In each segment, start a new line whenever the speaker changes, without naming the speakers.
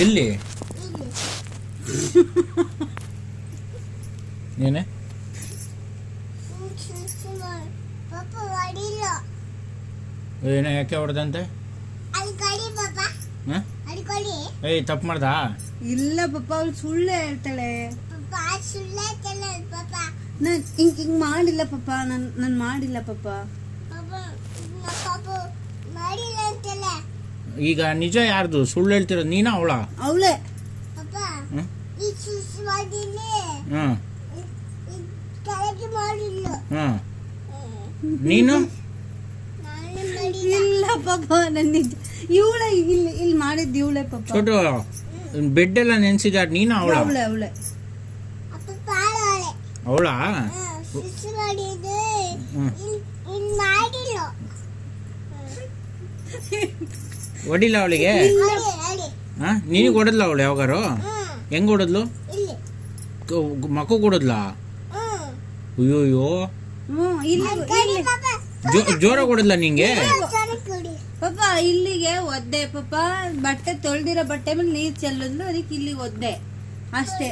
ಎಲ್ಲಿ ನೀನೆ ಏನ ಯಾಕೆ ಹೊಡೆದಂತೆ? ಏಯ್ ತಪ್ಪು ಮಾಡ್ದ?
ಇಲ್ಲ ಪಾಪ, ಅವಳು ಸುಳ್ಳು ಹೇಳ್ತಾಳೆ. ಹಿಂಗ್ ಮಾಡಿಲ್ಲ ಪಾಪ, ನಾನು ಮಾಡಿಲ್ಲ ಪಾಪ.
ಈಗ ನಿಜ ಯಾರ್ದು? ಸುಳ್ಳು ಹೇಳ್ತಿರೋದು ನೀನಾ ಅವಳ?
ಅವಳೇ.
ನೀನು?
ಇಲ್ಲ ಪಾಪ, ನನ್ನ ನಿಜ. ಇವಳೆ ಇಲ್ಲಿ ಮಾಡಿದ್ದು ಇವಳೆ ಪಾಪ.
ಚೋಟು ಬೆಡ್ ಎಲ್ಲ ನೆನ್ಸಿದಾರ, ನೀನು ಅವಳ?
ಅವಳೆ ಅವಳೆ
ಅವಳಾ? ಹೊಡಿಲ್ಲ ಅವಳಿಗೆ? ನೀನಿಗೆ ಹೊಡೆದ್ಲ ಅವಳು ಯಾವಾಗಾರು? ಹೆಂಗ್ ಹೊಡೆದ್ಲು? ಮಕ್ಕ ಕೊಡದ್ಲಾ? ಅಯ್ಯೋಯ್ಯೋ, ಜೋರಾಗಿ ಹೊಡೆದ್ಲ ನಿಂಗೆ?
ಪಾಪ ಇಲ್ಲಿಗೆ ಒದ್ದೆ ಪಾಪ. ಬಟ್ಟೆ ತೊಳ್ದಿರೋ ಬಟ್ಟೆ ಮೇಲೆ ನೀರ್ ಚೆಲ್ಲಿದ್ಲು, ಅದಕ್ಕೆ ಇಲ್ಲಿಗೆ ಒದ್ದೆ ಅಷ್ಟೇ.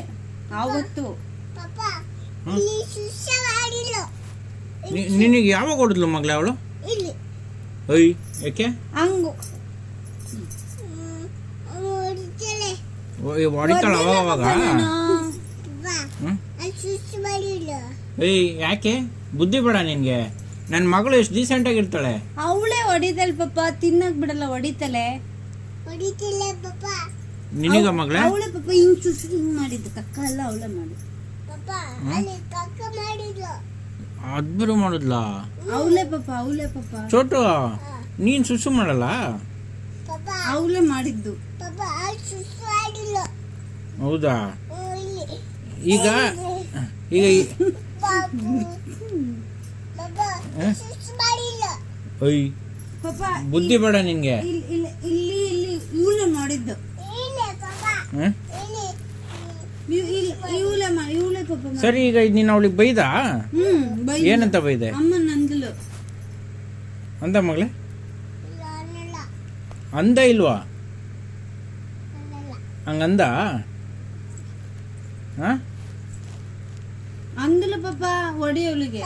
ಆವತ್ತು
ನಿನಗೆ ಯಾವಾಗ ಹೊಡೆದ್ಲು ಮಗ್ಲ ಅವಳು? ಅಯ್ಯ, ಯಾಕೆ
ಹಂಗು
ಹೊಡಿತಾಳ ಅವಾಗ? ಏಯ್ ಯಾಕೆ ಬುದ್ಧಿ ಬೇಡ ನಿನ್ಗೆ? ನನ್ನ ಮಗಳು ಎಷ್ಟು ಡೀಸೆಂಟ್ ಆಗಿರ್ತಾಳೆ.
ಅವಳೇ ಹೊಡಿತಾಳೆ ಪಾಪ, ತಿನ್ನಕ್ ಬಿಡಲ್ಲ, ಹೊಡಿತಾಳೆ.
ನಿನಗ ಮಗಳ?
ಅವಳೇ ಪಾಪ ಹಿಂಗ್ ಚುಚ್ಚು ಹಿಂಗ್ ಮಾಡಿದ್ದು, ಕಕ್ಕ ಎಲ್ಲ ಅವಳೇ ಮಾಡಿ.
ಅದ್ಬರು ಮಾಡುದ್ಲ?
ಅವಳೇ ಪಾಪ, ಅವಳೇ ಪಾಪ.
ಚೋಟು ನೀನ್ ಸುಸು ಮಾಡಲ್ಲ?
ಅವಳೇ ಮಾಡಿದ್ದು.
ಹೌದಾ? ಈಗ ಈಗ ಅಯ್ಯ, ಬುದ್ಧಿ ಬೇಡ ನಿನ್ಗೆ?
ಇಲ್ಲಿ ಇಲ್ಲಿ ಇವಳೇ ಮಾಡಿದ್ದು. ಇವಳೇ ಪಾಪ.
ಸರಿ, ಈಗ ನೀನ್ ಅವಳಿಗೆ ಬೈದ? ಏನಂತ ಬೈದೆ?
ಅಮ್ಮನ ಅಂದಲು.
ಅಂದ ಮಗಳೇ? ಅಂದ ಇಲ್ವಾ? ಹಂಗಂದ?
ಅಂದಲು ಪಾಪ, ಹೊಡಿ ಅವಳಿಗೆ.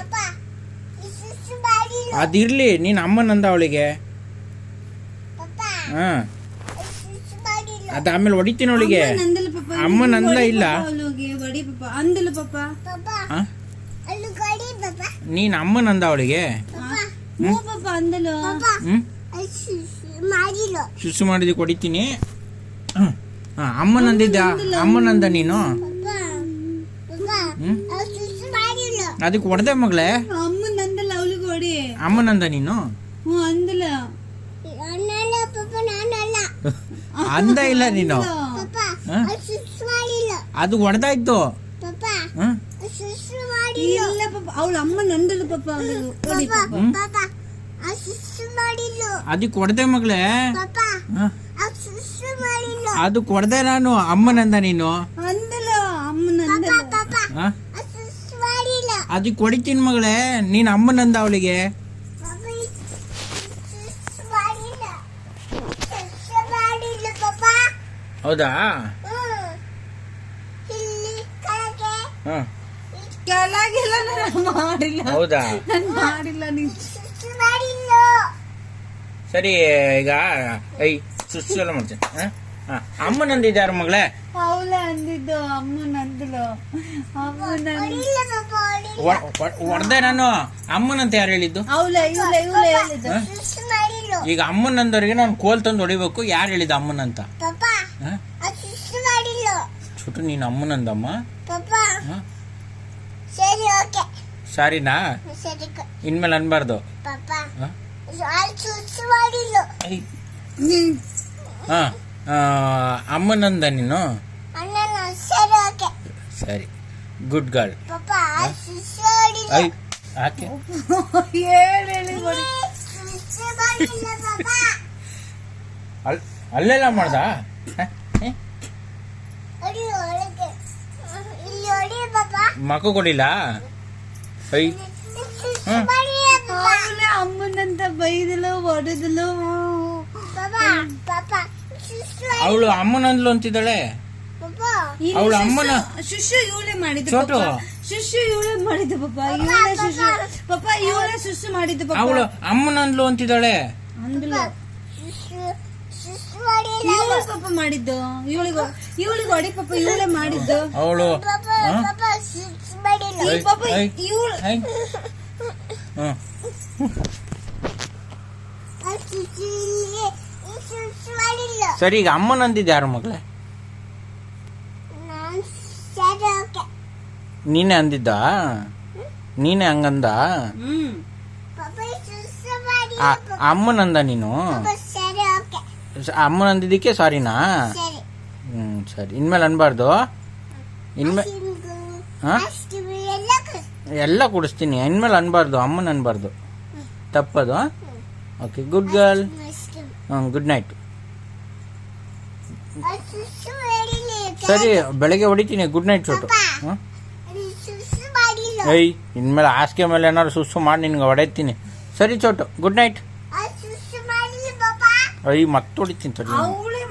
ಅದಿರ್ಲಿ, ನೀನ್ ಅಮ್ಮನಂದ ಅವಳಿಗೆ? ಅದ ಆಮೇಲೆ ಹೊಡಿತೀನಿ ಅವಳಿಗೆ. ಅಮ್ಮನಂದ ಇಲ್ಲ?
ಹೊಡಿ ಪಾಪ ಅಂದಲು ಪಾಪ.
ನೀನ್ ಅಮ್ಮನಂದ ಅವಳಿಗೆ?
ಪಾಪ ಅಂದಲು.
ಸುಸು ಮಾಡಿದಕ್ಕೆ ಹೊಡಿತೀನಿ. ಅಮ್ಮನಂದಿದ್ದ? ಅಮ್ಮನಂದ ನೀನು? ಅದಕ್ಕೆ ಹೊಡೆದೆ ಮಗಳೇ?
ಅಮ್ಮನಂದಲ್ಲ, ಅವಳಿಗೆ ಹೊಡಿ.
ಅಮ್ಮನಂದ ನೀನು?
ಅಂದಲ್ಲ.
ಅಂದ ಇಲ್ಲ ನೀನು? ಅದು ಹೊಡೆದಾಯ್ತು.
ಇಲ್ಲ ಪಾಪ, ಅವಳ ಅಮ್ಮ ನಂದಲು ಪಾಪ.
ಅದಕ್ಕೆ ಹೊಡೆದೆ ಮಗಳೇ? ಅದು ಕೊಡ್ದೆ ನಾನು. ಅಮ್ಮನಂದ ನೀನು?
ಅಂದಲ್ಲ, ಅಮ್ಮನಂದ.
ಅದಕ್ಕೆ ಹೊಡಿತೀನಿ ಮಗಳೇ. ನೀನ್ ಅಮ್ಮನಂದ ಅವಳಿಗೆ? ಹೌದಾ?
ಕೆಳಗೆಲ್ಲ ಮಾಡಿಲ್ಲ.
ಹೌದಾ?
ಮಾಡಿಲ್ಲ.
ಸರಿ, ಈಗ ಸುಸ್ಸು ಎಲ್ಲ ಮಾಡ್ತೀನಿ. ಅಮ್ಮನಂದಿದ್ದಾರ ಮಗಳೇ?
ಅವಳೇ ಅಂದಿದ್ದು. ಅಮ್ಮನಂದಲು.
ಹೊಡೆದೆ ನಾನು. ಅಮ್ಮನಂತ ಯಾರು ಹೇಳಿದ್ದು? ಈಗ ಅಮ್ಮನಂದವ್ರಿಗೆ ನಾನು ಕೋಲ್ ತಂದು ಹೊಡಿಬೇಕು. ಯಾರು ಹೇಳಿದ ಅಮ್ಮನಂತ? ಚುಟ್ಟು, ನೀನು ಅಮ್ಮನಂದಮ್ಮ? ಸಾರಿನಾ? ಇನ್ಮೇಲೆ ಅನ್ಬಾರ್ದು. ಅಮ್ಮನಂದ ನೀನು? ಸರಿ, ಗುಡ್ ಗರ್ಲ್. ಯಾಕೆ ಅಲ್ಲೆಲ್ಲ ಮಾಡ್ದ? ಮಕ್ಕ ಕೊಡಿಲ್ಲ?
ಅಮ್ಮನಂತ ಬೈದಲು, ಹೊಡೆದಲು.
ಅವಳು ಅಮ್ಮನಂದ್ಲು ಅಂತಿದ್ದಾಳೆ. ಅವಳು ಅಮ್ಮನ
ಶುಶು ಇವಳೇ ಮಾಡಿದ್ದು
ಚೋಟು.
ಶುಶು ಇವಳೇ ಮಾಡಿದ್ದು ಪಾಪ. ಇವಳೇ ಶುಶು ಪಾಪ, ಇವಳೇ ಶುಶು ಮಾಡಿದ್ದು ಪಾಪ.
ಅವಳು ಅಮ್ಮನಂದ್ಲು ಅಂತಿದ್ದಾಳೆ.
ಅಂದ್ಲು ಇವಳು ಪಾಪ ಮಾಡಿದ್ದು. ಇವಳಿಗೆ ಹೊಡಿ ಪಾಪ, ಇವಳೇ ಮಾಡಿದ್ದು
ಅವಳು.
ಈ ಪಾಪ ಇವಳು.
ಸರಿ, ಈಗ ಅಮ್ಮನಂದಿದ್ದು ಯಾರು ಮಗಳೇ? ನೀನೇ ಅಂದಿದ್ದ? ನೀನೇ ಹಂಗಂದ? ಅಮ್ಮನಂದ ನೀನು? ಅಮ್ಮನಂದಿದ್ದಕ್ಕೆ ಸಾರಿನಾ? ಸರಿ, ಇನ್ಮೇಲೆ ಅನ್ಬಾರ್ದು. ಎಲ್ಲ ಕುಡಿಸ್ತೀನಿ, ಇನ್ಮೇಲೆ ಅನ್ಬಾರ್ದು, ಅಮ್ಮನ ಅನ್ಬಾರ್ದು, ತಪ್ಪದು. Okay, good girl. Good night. ಸರಿ, ಬೆಳಗ್ಗೆ ಹೊಡಿತೀನಿ. Good night Chotu. ಏಯ್, ಇನ್ಮೇಲೆ ಹಾಸಿಗೆ ಮೇಲೆ ಏನಾದ್ರು ಸುಸ್ಸು ಮಾಡಿ ನಿನ್ಗೆ ಹೊಡೆತೀನಿ. ಸರಿ ಚೋಟು, ಗುಡ್ ನೈಟ್. ಮತ್ತೆ ಹೊಡಿತೀನಿ.